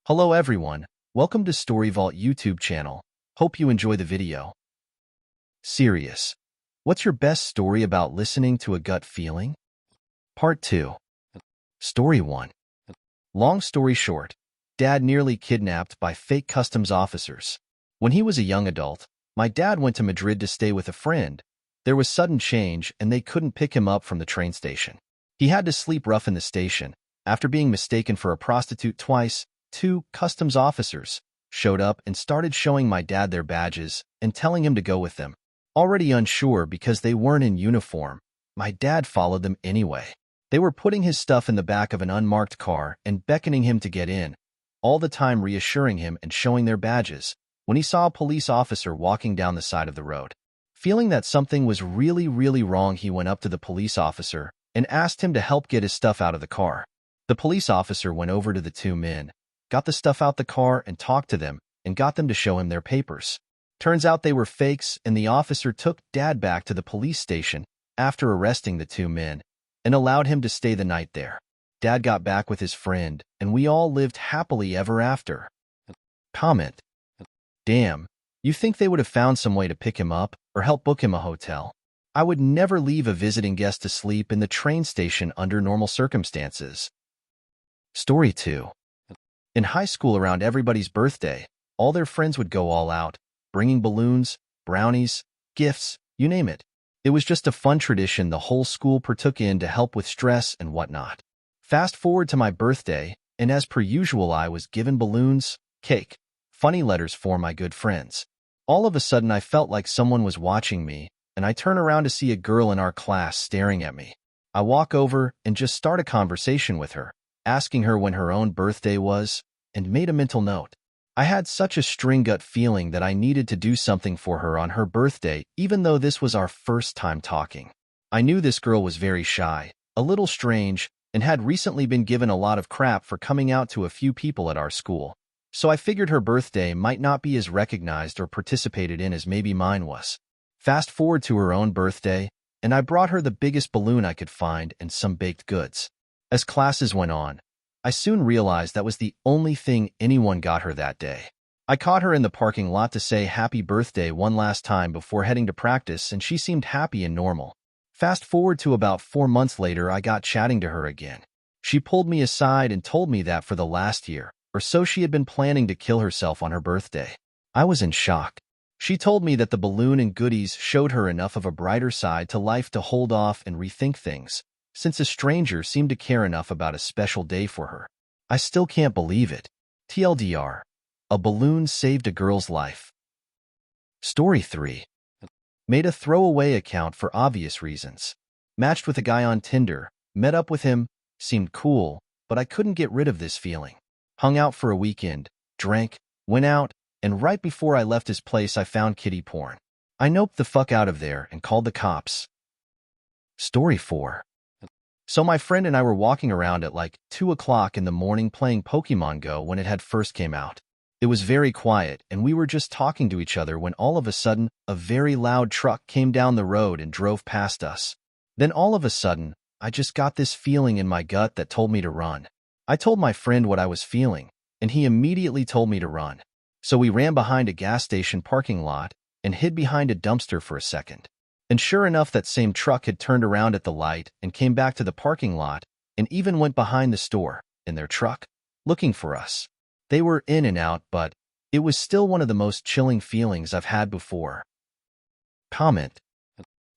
Hello everyone, welcome to Story Vault YouTube channel. Hope you enjoy the video. Serious. What's your best story about listening to a gut feeling? Part 2. Story 1. Long story short, Dad nearly kidnapped by fake customs officers. When he was a young adult, my dad went to Madrid to stay with a friend. There was sudden change and they couldn't pick him up from the train station. He had to sleep rough in the station. After being mistaken for a prostitute twice, 2 customs officers showed up and started showing my dad their badges and telling him to go with them. Already unsure because they weren't in uniform, my dad followed them anyway. They were putting his stuff in the back of an unmarked car and beckoning him to get in, all the time reassuring him and showing their badges, when he saw a police officer walking down the side of the road. Feeling that something was really wrong, he went up to the police officer and asked him to help get his stuff out of the car. The police officer went over to the 2 men, got the stuff out the car and talked to them and got them to show him their papers. Turns out they were fakes, and the officer took Dad back to the police station after arresting the 2 men and allowed him to stay the night there. Dad got back with his friend and we all lived happily ever after. Comment. Damn, you think they would have found some way to pick him up or help book him a hotel? I would never leave a visiting guest to sleep in the train station under normal circumstances. Story 2. In high school, around everybody's birthday, all their friends would go all out, bringing balloons, brownies, gifts, you name it. It was just a fun tradition the whole school partook in to help with stress and whatnot. Fast forward to my birthday, and as per usual I was given balloons, cake, funny letters for my good friends. All of a sudden I felt like someone was watching me, and I turn around to see a girl in our class staring at me. I walk over and just start a conversation with her, asking her when her own birthday was, and made a mental note. I had such a string gut feeling that I needed to do something for her on her birthday, even though this was our first time talking. I knew this girl was very shy, a little strange, and had recently been given a lot of crap for coming out to a few people at our school. So I figured her birthday might not be as recognized or participated in as maybe mine was. Fast forward to her own birthday, and I brought her the biggest balloon I could find and some baked goods. As classes went on, I soon realized that was the only thing anyone got her that day. I caught her in the parking lot to say happy birthday one last time before heading to practice, and she seemed happy and normal. Fast forward to about 4 months later, I got chatting to her again. She pulled me aside and told me that for the last year or so she had been planning to kill herself on her birthday. I was in shock. She told me that the balloon and goodies showed her enough of a brighter side to life to hold off and rethink things, since a stranger seemed to care enough about a special day for her. I still can't believe it. TLDR, a balloon saved a girl's life. Story 3. Made a throwaway account for obvious reasons. Matched with a guy on Tinder, met up with him, seemed cool, but I couldn't get rid of this feeling. Hung out for a weekend, drank, went out, and right before I left his place I found kiddie porn. I noped the fuck out of there and called the cops. Story 4. So my friend and I were walking around at like 2 o'clock in the morning playing Pokemon Go when it had first came out. It was very quiet and we were just talking to each other when all of a sudden a very loud truck came down the road and drove past us. Then all of a sudden, I just got this feeling in my gut that told me to run. I told my friend what I was feeling, and he immediately told me to run. So we ran behind a gas station parking lot and hid behind a dumpster for a second. And sure enough, that same truck had turned around at the light and came back to the parking lot and even went behind the store in their truck, looking for us. They were in and out, but it was still one of the most chilling feelings I've had before. Comment.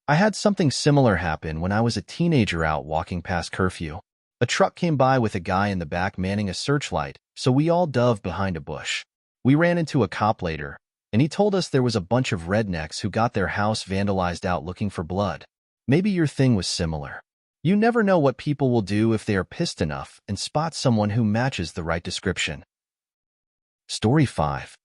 I had something similar happen when I was a teenager out walking past curfew. A truck came by with a guy in the back manning a searchlight, so we all dove behind a bush. We ran into a cop later, and he told us there was a bunch of rednecks who got their house vandalized out looking for blood. Maybe your thing was similar. You never know what people will do if they are pissed enough and spot someone who matches the right description. Story 5.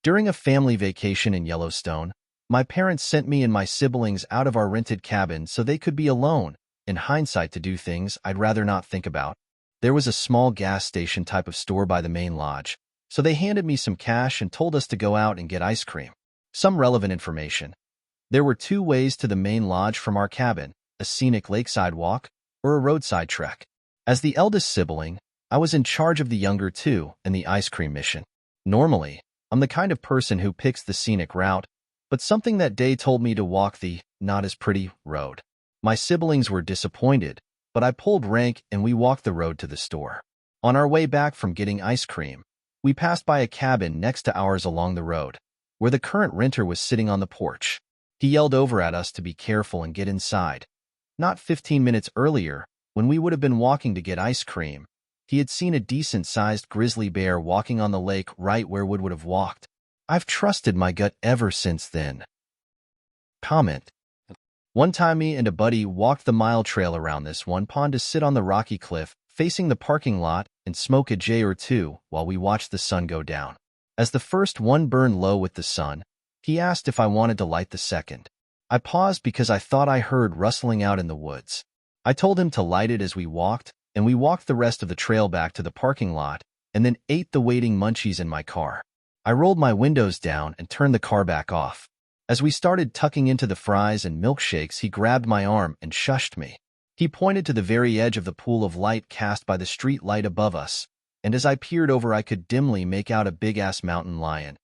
During a family vacation in Yellowstone, my parents sent me and my siblings out of our rented cabin so they could be alone, in hindsight, to do things I'd rather not think about. There was a small gas station type of store by the main lodge, so they handed me some cash and told us to go out and get ice cream. Some relevant information. There were 2 ways to the main lodge from our cabin, a scenic lakeside walk or a roadside trek. As the eldest sibling, I was in charge of the younger two and the ice cream mission. Normally, I'm the kind of person who picks the scenic route, but something that day told me to walk the not-as-pretty road. My siblings were disappointed, but I pulled rank and we walked the road to the store. On our way back from getting ice cream, we passed by a cabin next to ours along the road, where the current renter was sitting on the porch. He yelled over at us to be careful and get inside. Not 15 minutes earlier, when we would have been walking to get ice cream, he had seen a decent-sized grizzly bear walking on the lake right where Wood would have walked. I've trusted my gut ever since then. Comment. One time me and a buddy walked the mile trail around this one pond to sit on the rocky cliff, facing the parking lot, and smoke a J or two while we watched the sun go down. As the first one burned low with the sun, he asked if I wanted to light the second. I paused because I thought I heard rustling out in the woods. I told him to light it as we walked, and we walked the rest of the trail back to the parking lot, and then ate the waiting munchies in my car. I rolled my windows down and turned the car back off. As we started tucking into the fries and milkshakes, he grabbed my arm and shushed me. He pointed to the very edge of the pool of light cast by the street light above us, and as I peered over I could dimly make out a big-ass mountain lion.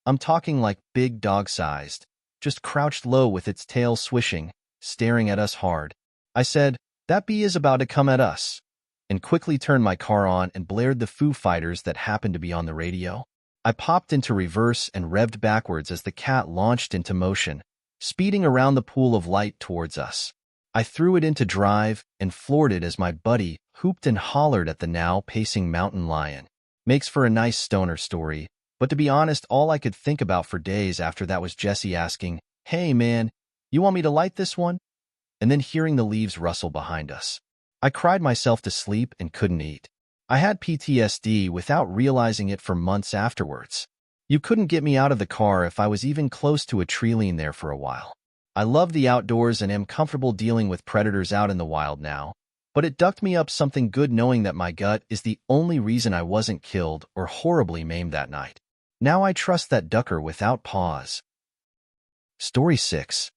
I'm talking like big dog-sized, just crouched low with its tail swishing, staring at us hard. I said, "That bee is about to come at us," and quickly turned my car on and blared the Foo Fighters that happened to be on the radio. I popped into reverse and revved backwards as the cat launched into motion, speeding around the pool of light towards us. I threw it into drive and floored it as my buddy hooped and hollered at the now pacing mountain lion. Makes for a nice stoner story, but to be honest, all I could think about for days after that was Jesse asking, "Hey man, you want me to light this one?" And then hearing the leaves rustle behind us. I cried myself to sleep and couldn't eat. I had PTSD without realizing it for months afterwards. You couldn't get me out of the car if I was even close to a tree lean there for a while. I love the outdoors and am comfortable dealing with predators out in the wild now, but it ducked me up something good knowing that my gut is the only reason I wasn't killed or horribly maimed that night. Now I trust that ducker without pause. Story 6.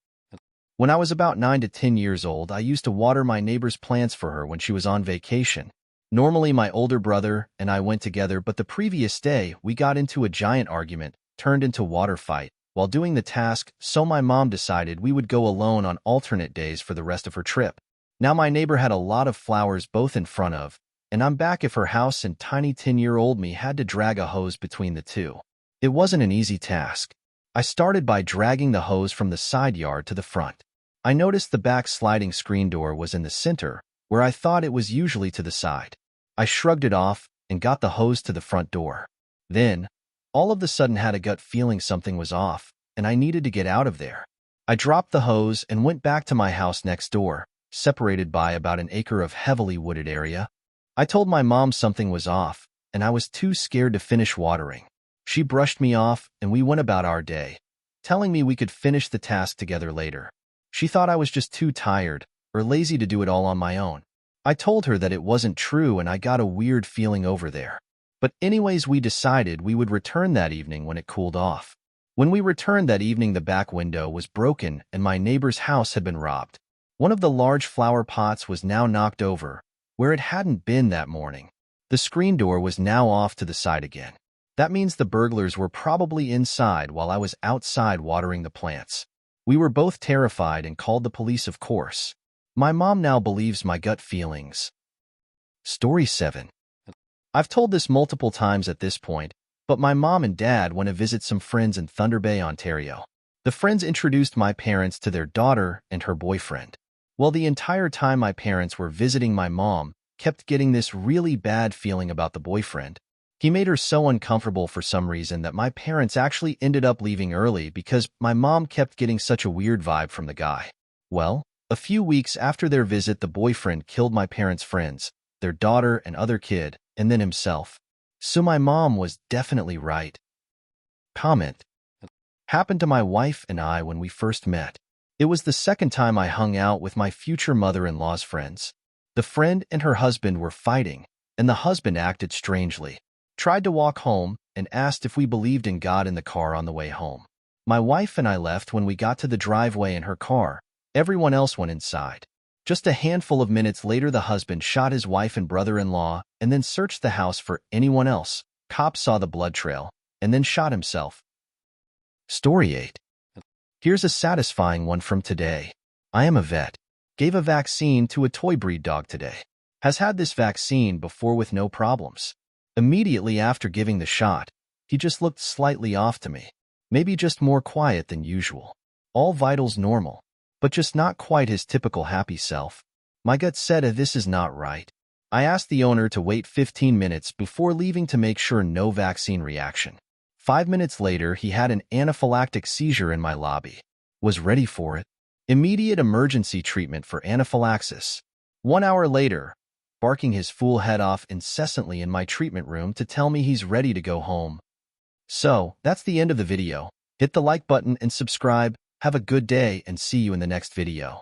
When I was about 9 to 10 years old, I used to water my neighbor's plants for her when she was on vacation. Normally, my older brother and I went together, but the previous day, we got into a giant argument, turned into water fight, while doing the task, so my mom decided we would go alone on alternate days for the rest of her trip. Now my neighbor had a lot of flowers both in front of, and I'm back if her house and tiny 10-year-old me had to drag a hose between the two. It wasn't an easy task. I started by dragging the hose from the side yard to the front. I noticed the back sliding screen door was in the center, where I thought it was usually to the side. I shrugged it off and got the hose to the front door. Then, all of a sudden had a gut feeling something was off, and I needed to get out of there. I dropped the hose and went back to my house next door, separated by about an acre of heavily wooded area. I told my mom something was off, and I was too scared to finish watering. She brushed me off, and we went about our day, telling me we could finish the task together later. She thought I was just too tired or lazy to do it all on my own. I told her that it wasn't true and I got a weird feeling over there. But anyways, we decided we would return that evening when it cooled off. When we returned that evening, the back window was broken and my neighbor's house had been robbed. One of the large flower pots was now knocked over, where it hadn't been that morning. The screen door was now off to the side again. That means the burglars were probably inside while I was outside watering the plants. We were both terrified and called the police, of course. My mom now believes my gut feelings. Story 7. I've told this multiple times at this point, but my mom and dad went to visit some friends in Thunder Bay, Ontario. The friends introduced my parents to their daughter and her boyfriend. Well, the entire time my parents were visiting, my mom kept getting this really bad feeling about the boyfriend. He made her so uncomfortable for some reason that my parents actually ended up leaving early because my mom kept getting such a weird vibe from the guy. Well, a few weeks after their visit, the boyfriend killed my parents' friends, their daughter and other kid, and then himself. So my mom was definitely right. Comment. Happened to my wife and I when we first met. It was the second time I hung out with my future mother-in-law's friends. The friend and her husband were fighting, and the husband acted strangely. Tried to walk home and asked if we believed in God in the car on the way home. My wife and I left. When we got to the driveway in her car, everyone else went inside. Just a handful of minutes later, the husband shot his wife and brother-in-law and then searched the house for anyone else. Cops saw the blood trail and then shot himself. Story 8. Here's a satisfying one from today. I am a vet. Gave a vaccine to a toy breed dog today. Has had this vaccine before with no problems. Immediately after giving the shot, he just looked slightly off to me. Maybe just more quiet than usual. All vitals normal, but just not quite his typical happy self. My gut said this is not right. I asked the owner to wait 15 minutes before leaving to make sure no vaccine reaction. 5 minutes later, he had an anaphylactic seizure in my lobby. Was ready for it. Immediate emergency treatment for anaphylaxis. 1 hour later, barking his fool head off incessantly in my treatment room to tell me he's ready to go home. So, that's the end of the video. Hit the like button and subscribe. Have a good day and see you in the next video.